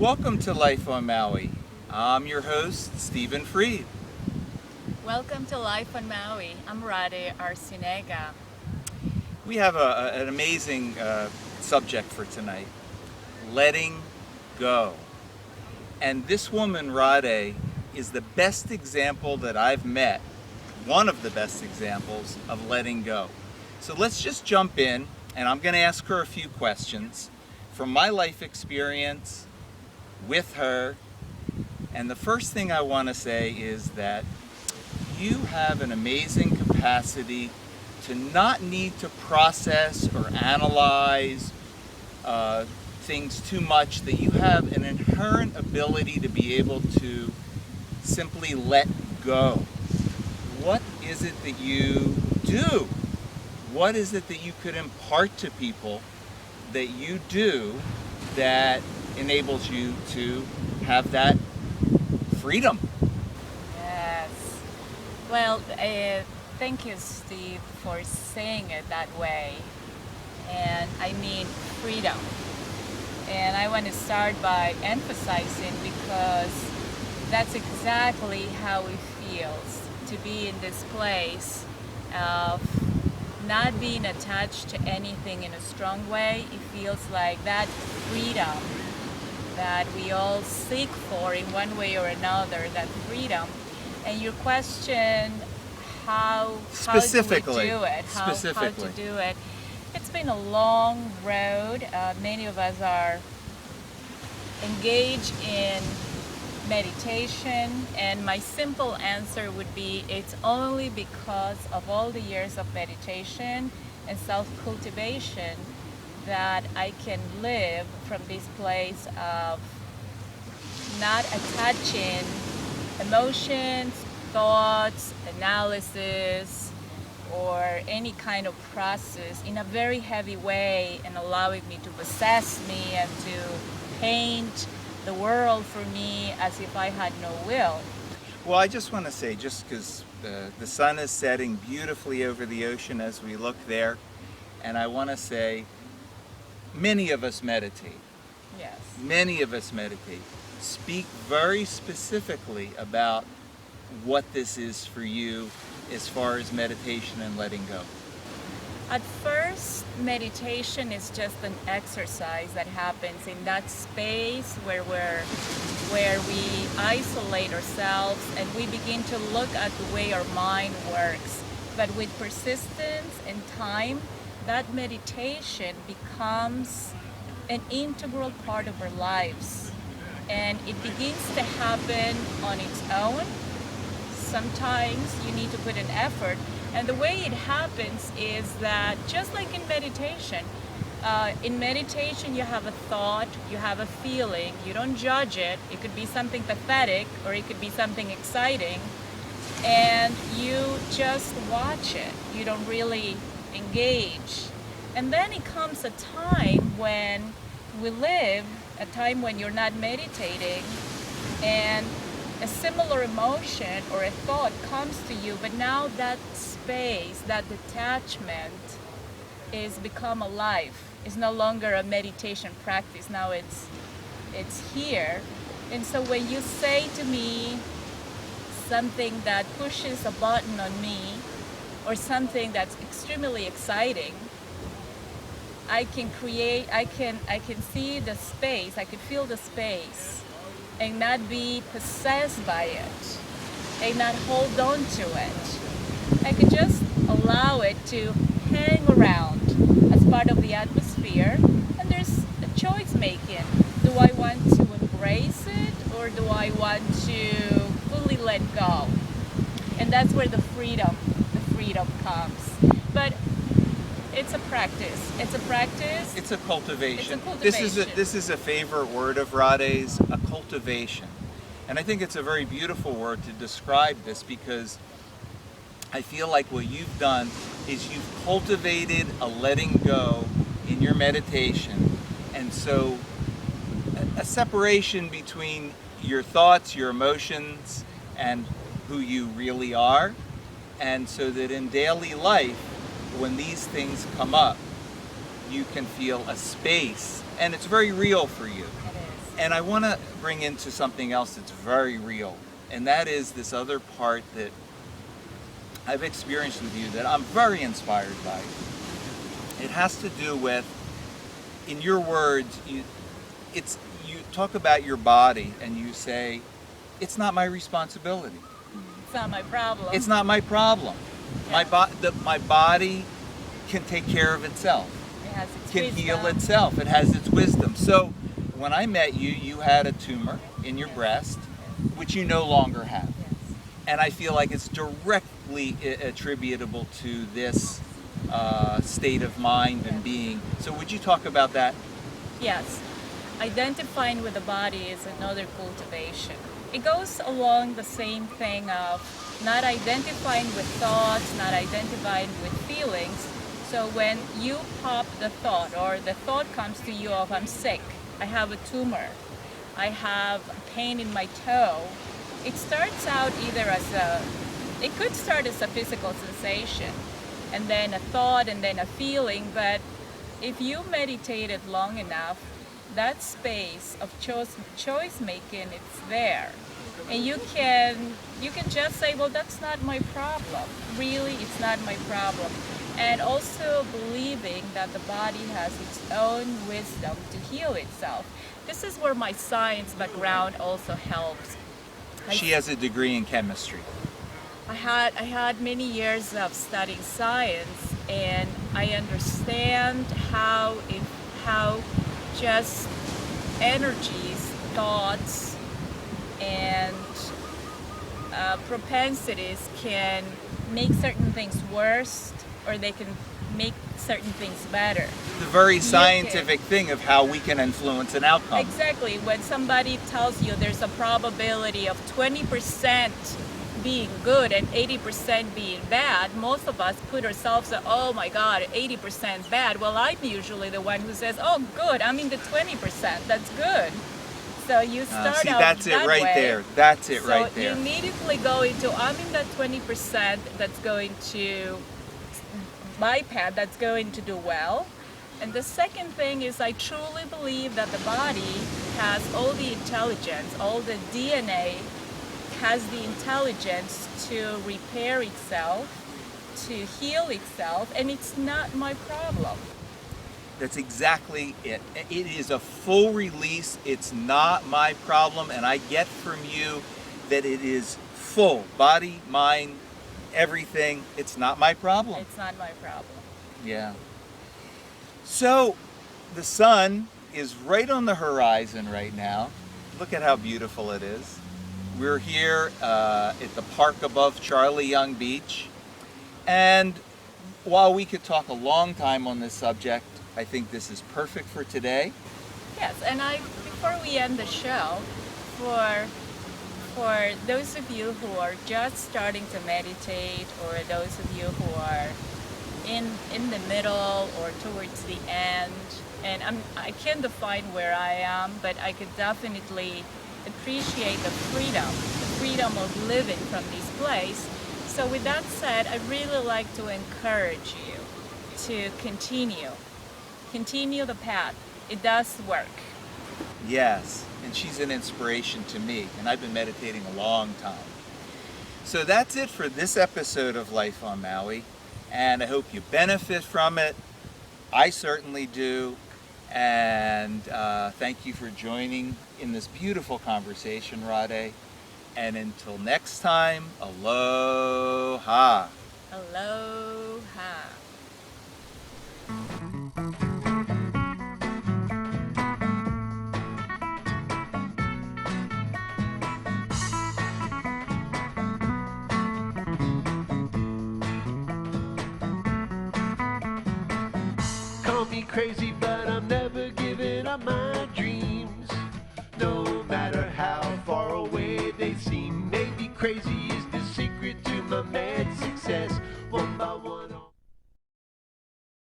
Welcome to Life on Maui. I'm your host, Stephen Freid. Welcome to Life on Maui. I'm Radhe Arcinega. We have an amazing subject for tonight, letting go. And this woman, Radhe, is the best example that I've met, one of the best examples of letting go. So let's just jump in, and I'm going to ask her a few questions from my life experience with her. And the first thing I want to say is that you have an amazing capacity to not need to process or analyze things too much, that you have an inherent ability to be able to simply let go. What is it that you do? What is it that you could impart to people that you do that enables you to have that freedom? Yes. Well, thank you, Steve, for saying it that way. And I mean freedom. And I want to start by emphasizing, because that's exactly how it feels to be in this place of not being attached to anything in a strong way. It feels like that freedom that we all seek for in one way or another, that freedom. And your question, how do we do it? How to do it? It's been a long road. Many of us are engaged in meditation, and my simple answer would be it's only because of all the years of meditation and self-cultivation that I can live from this place of not attaching emotions, thoughts, analysis, or any kind of process in a very heavy way, and allowing me to possess me and to paint the world for me as if I had no will. Well, I just want to say, just because the sun is setting beautifully over the ocean as we look there, and I want to say, many of us meditate. Yes. Many of us meditate. Speak very specifically about what this is for you as far as meditation and letting go. At first, meditation is just an exercise that happens in that space where we isolate ourselves and we begin to look at the way our mind works. But with persistence and time, that meditation becomes an integral part of our lives. And it begins to happen on its own. Sometimes you need to put an effort. And the way it happens is that, just like in meditation you have a thought, you have a feeling, you don't judge it. It could be something pathetic or it could be something exciting. And you just watch it. You don't really engage. And then it comes a time when we live, a time when you're not meditating, and a similar emotion or a thought comes to you, but now that space, that detachment is become alive. It's no longer a meditation practice. Now it's here. And so when you say to me something that pushes a button on me, or something that's extremely exciting, I can see the space, I can feel the space, and not be possessed by it, and not hold on to it. I could just allow it to hang around as part of the atmosphere, and there's a choice making. Do I want to embrace it, or do I want to fully let go? And that's where the freedom comes. But it's a practice. It's a practice. It's a cultivation. It's a cultivation. This is a favorite word of Radhe's, a cultivation. And I think it's a very beautiful word to describe this, because I feel like what you've done is you've cultivated a letting go in your meditation. And so a separation between your thoughts, your emotions, and who you really are. And so that in daily life, when these things come up, you can feel a space, and it's very real for you. It is. And I want to bring into something else that's very real, and that is this other part that I've experienced with you that I'm very inspired by. It has to do with, in your words, you talk about your body and you say, it's not my responsibility. It's not my problem. It's not my problem. Yeah. My body can take care of itself. It has its Can wisdom. heal itself. It has its wisdom. So when I met you, you had a tumor in your breast, which you no longer have. Yes. And I feel like it's directly attributable to this state of mind and being. So would you talk about that? Yes. Identifying with the body is another cultivation. It goes along the same thing of not identifying with thoughts, not identifying with feelings. So when you pop the thought, or the thought comes to you of, I'm sick, I have a tumor, I have pain in my toe, it starts out either it could start as a physical sensation, and then a thought, and then a feeling, but if you meditated long enough, that space of choice making, it's there. And you can just say, well, that's not my problem. Really, it's not my problem. And also believing that the body has its own wisdom to heal itself. This is where my science background also helps. She has a degree in chemistry. I had many years of studying science, and I understand how just energies, thoughts, and propensities can make certain things worse, or they can make certain things better. The very scientific thing of how we can influence an outcome. Exactly. When somebody tells you there's a probability of 20% being good and 80% being bad, most of us put ourselves at, oh my God, 80% bad. Well, I'm usually the one who says, oh good, I'm in the 20%, that's good. So you start see, out that's that it right way. there. That's it So right there. you immediately go into, I'm in that 20% that's going to, my path, that's going to do well. And the second thing is, I truly believe that the body has all the intelligence, all the DNA has the intelligence to repair itself, to heal itself, and it's not my problem. That's exactly it. It is a full release. It's not my problem. And I get from you that it is full. Body, mind, everything. It's not my problem. It's not my problem. Yeah. So the sun is right on the horizon right now. Look at how beautiful it is. We're here at the park above Charlie Young Beach. And while we could talk a long time on this subject, I think this is perfect for today. Yes, and before we end the show, for those of you who are just starting to meditate, or those of you who are in the middle or towards the end, and I can't define where I am, but I could definitely appreciate the freedom of living from this place. So with that said, I really like to encourage you to continue the path. It does work. Yes, and she's an inspiration to me, and I've been meditating a long time. So that's it for this episode of Life on Maui, and I hope you benefit from it. I certainly do, and thank you for joining in this beautiful conversation, Radhe. And until next time, aloha. Aloha. Call me crazy, but I'm never giving up my dreams. No matter how far away they seem, maybe crazy is the secret to my mad success. One by one.